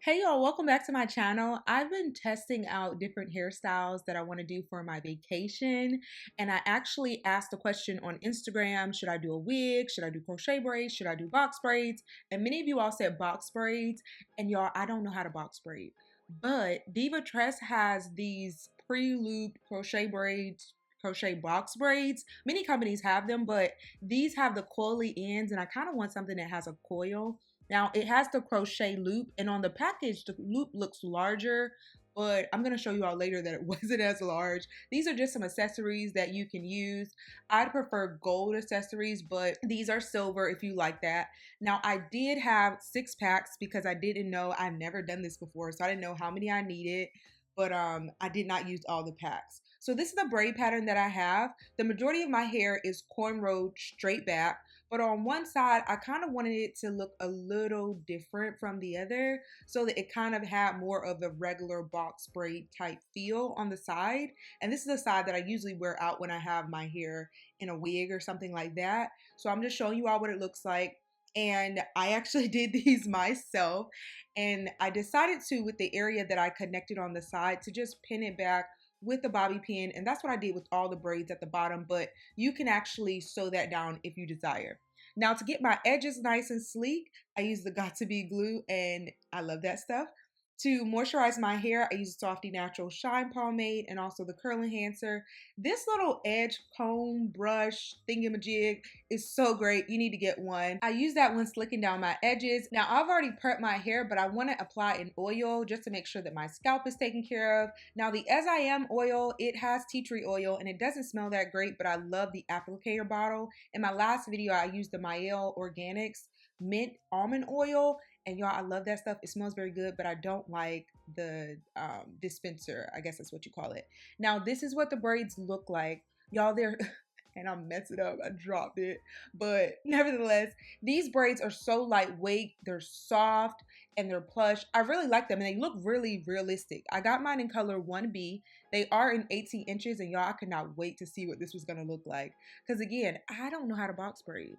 Hey y'all, welcome back to my channel. I've been testing out different hairstyles that I want to do for my vacation, and I actually asked the question on Instagram, should I do a wig, should I do crochet braids, should I do box braids? And many of you all said box braids, and y'all, I don't know how to box braid. But Divatress has these pre-looped crochet braids, crochet box braids. Many companies have them, but these have the coily ends, and I kind of want something that has a coil. Now it has the crochet loop, and on the package the loop looks larger, but I'm gonna show you all later that it wasn't as large. These are just some accessories that you can use. I'd prefer gold accessories, but these are silver if you like that. Now I did have 6 packs because I didn't know, I've never done this before, so I didn't know how many I needed, but I did not use all the packs. So this is the braid pattern that I have. The majority of my hair is cornrow straight back, but on one side, I kind of wanted it to look a little different from the other so that it kind of had more of a regular box braid type feel on the side. And this is the side that I usually wear out when I have my hair in a wig or something like that. So I'm just showing you all what it looks like. And I actually did these myself, and I decided to, with the area that I connected on the side, to just pin it back with the bobby pin, and that's what I did with all the braids at the bottom, but you can actually sew that down if you desire. Now to get my edges nice and sleek, I use the Got2b glue, and I love that stuff. To moisturize my hair, I use the Softee Natural Shine Pomade and also the Curl Enhancer. This little edge comb brush thingamajig is so great. You need to get one. I use that when slicking down my edges. Now I've already prepped my hair, but I want to apply an oil just to make sure that my scalp is taken care of. Now the As I Am oil, it has tea tree oil and it doesn't smell that great, but I love the applicator bottle. In my last video, I used the Mielle Organics mint almond oil, and y'all, I love that stuff. It smells very good, but I don't like the dispenser, I guess that's what you call it. Now this is what the braids look like, y'all. They're and I'm messing up, I dropped it, but nevertheless, these braids are so lightweight, they're soft, and they're plush. I really like them, and they look really realistic. I got mine in color 1B. They are in 18 inches, and y'all, I could not wait to see what this was gonna look like, because again, I don't know how to box braid.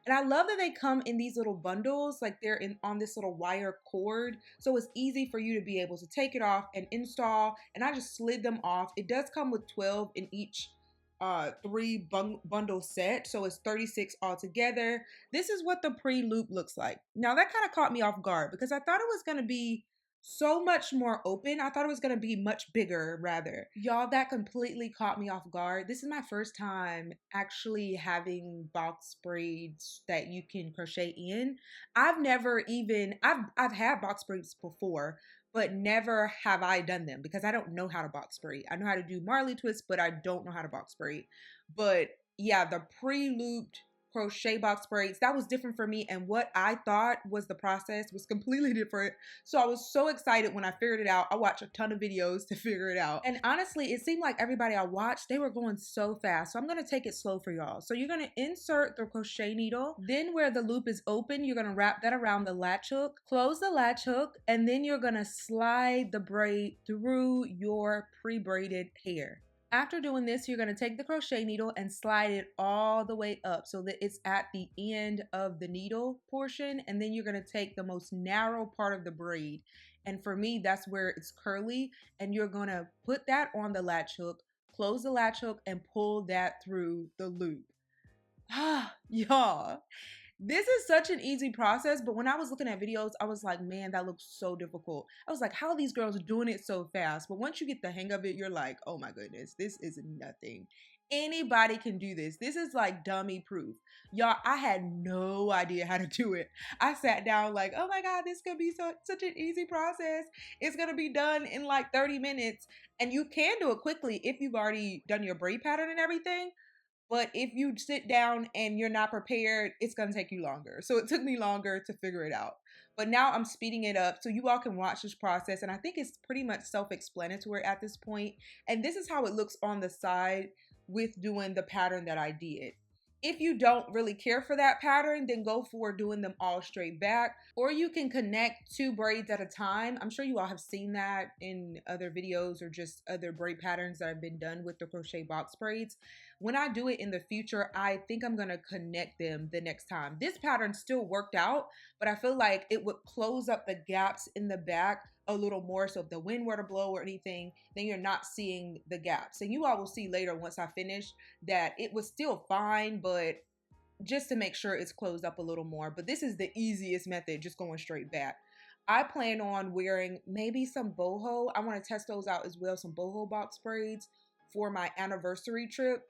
And I love that they come in these little bundles, like they're on this little wire cord. So it's easy for you to be able to take it off and install. And I just slid them off. It does come with 12 in each 3 bundle set. So it's 36 altogether. This is what the pre-loop looks like. Now that kind of caught me off guard because I thought it was going to be so much more open. I thought it was going to be much bigger rather. Y'all, that completely caught me off guard. This is my first time actually having box braids that you can crochet in. I've never even, I've had box braids before, but never have I done them because I don't know how to box braid. I know how to do Marley twists, but I don't know how to box braid. But yeah, the pre-looped crochet box braids, that was different for me, and what I thought was the process was completely different. So I was so excited when I figured it out. I watched a ton of videos to figure it out, and honestly it seemed like everybody I watched, they were going so fast. So I'm going to take it slow for y'all. So you're going to insert the crochet needle, then where the loop is open, you're going to wrap that around the latch hook, close the latch hook, and then you're going to slide the braid through your pre-braided hair. After doing this, you're going to take the crochet needle and slide it all the way up so that it's at the end of the needle portion, and then you're going to take the most narrow part of the braid, and for me that's where it's curly, and you're going to put that on the latch hook, close the latch hook, and pull that through the loop. Y'all, this is such an easy process, but when I was looking at videos, I was like, man, that looks so difficult. I was like, how are these girls doing it so fast? But once you get the hang of it, you're like, oh my goodness, this is nothing. Anybody can do this. This is like dummy proof. Y'all, I had no idea how to do it. I sat down like, oh my God, this could be such an easy process. It's gonna be done in like 30 minutes. And you can do it quickly if you've already done your braid pattern and everything. But if you sit down and you're not prepared, it's going to take you longer. So it took me longer to figure it out. But now I'm speeding it up so you all can watch this process. And I think it's pretty much self-explanatory at this point. And this is how it looks on the side with doing the pattern that I did. If you don't really care for that pattern, then go for doing them all straight back, or you can connect 2 braids at a time. I'm sure you all have seen that in other videos or just other braid patterns that have been done with the crochet box braids. when I do it in the future, I think I'm gonna connect them the next time. This pattern still worked out, but I feel like it would close up the gaps in the back a little more. So if the wind were to blow or anything, then you're not seeing the gaps. And you all will see later once I finish that it was still fine, but just to make sure it's closed up a little more. But this is the easiest method, just going straight back. I plan on wearing maybe some boho. I want to test those out as well, some boho box braids for my anniversary trip.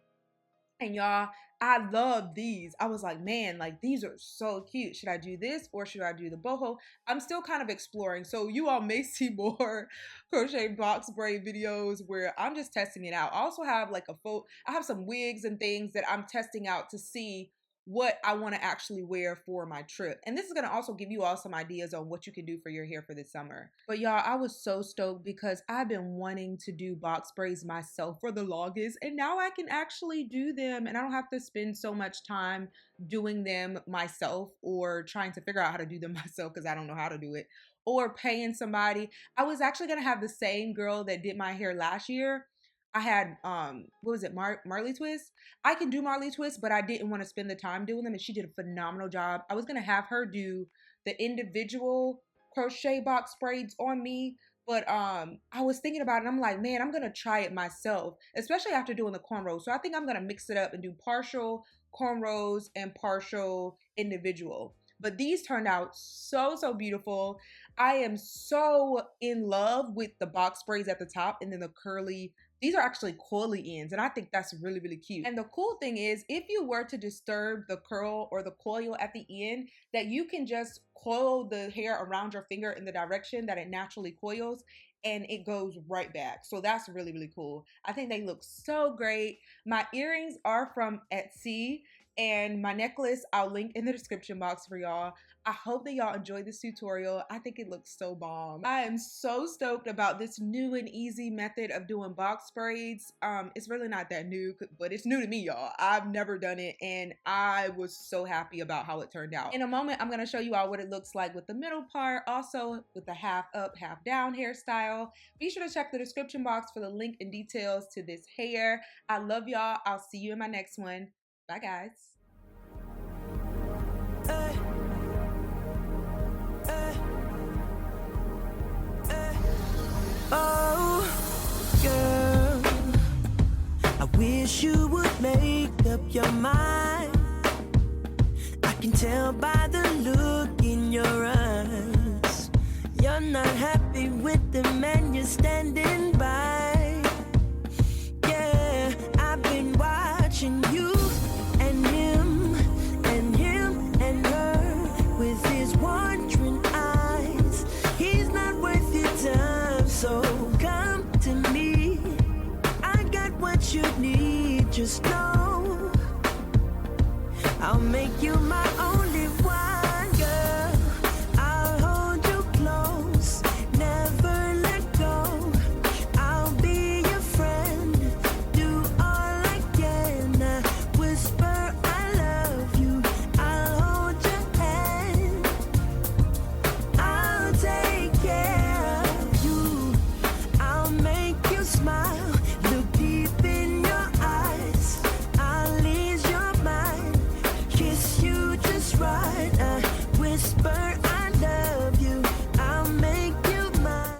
And y'all, I love these. I was like, man, like these are so cute. Should I do this or should I do the boho? I'm still kind of exploring. So you all may see more crochet box braid videos where I'm just testing it out. I also have like a faux, I have some wigs and things that I'm testing out to see what I want to actually wear for my trip. And this is going to also give you all some ideas on what you can do for your hair for this summer. But y'all, I was so stoked because I've been wanting to do box braids myself for the longest, and now I can actually do them and I don't have to spend so much time doing them myself or trying to figure out how to do them myself because I don't know how to do it, or paying somebody. I was actually going to have the same girl that did my hair last year. I had, what was it, Marley Twist? I can do Marley Twist, but I didn't want to spend the time doing them, and she did a phenomenal job. I was going to have her do the individual crochet box braids on me, but I was thinking about it, and I'm like, man, I'm going to try it myself, especially after doing the cornrows. So I think I'm going to mix it up and do partial cornrows and partial individual. But these turned out so, so beautiful. I am so in love with the box braids at the top and then the curly. These are actually coily ends, and I think that's really, really cute. And the cool thing is, if you were to disturb the curl or the coil at the end, that you can just coil the hair around your finger in the direction that it naturally coils, and it goes right back. So that's really, really cool. I think they look so great. My earrings are from Etsy, and my necklace I'll link in the description box for y'all. I hope that y'all enjoyed this tutorial. I think it looks so bomb. I am so stoked about this new and easy method of doing box braids. It's really not that new, but it's new to me, y'all. I've never done it, and I was so happy about how it turned out. In a moment, I'm gonna show you all what it looks like with the middle part, also with the half up, half down hairstyle. Be sure to check the description box for the link and details to this hair. I love y'all. I'll see you in my next one. Bye, guys. Oh, girl, I wish you would make up your mind. I can tell by the look in your eyes. You're not happy with the man you're standing by. Yeah, I've been watching you and him and him and her with his wandering eyes. He's not worth your time, so come to me. I got what you need, just know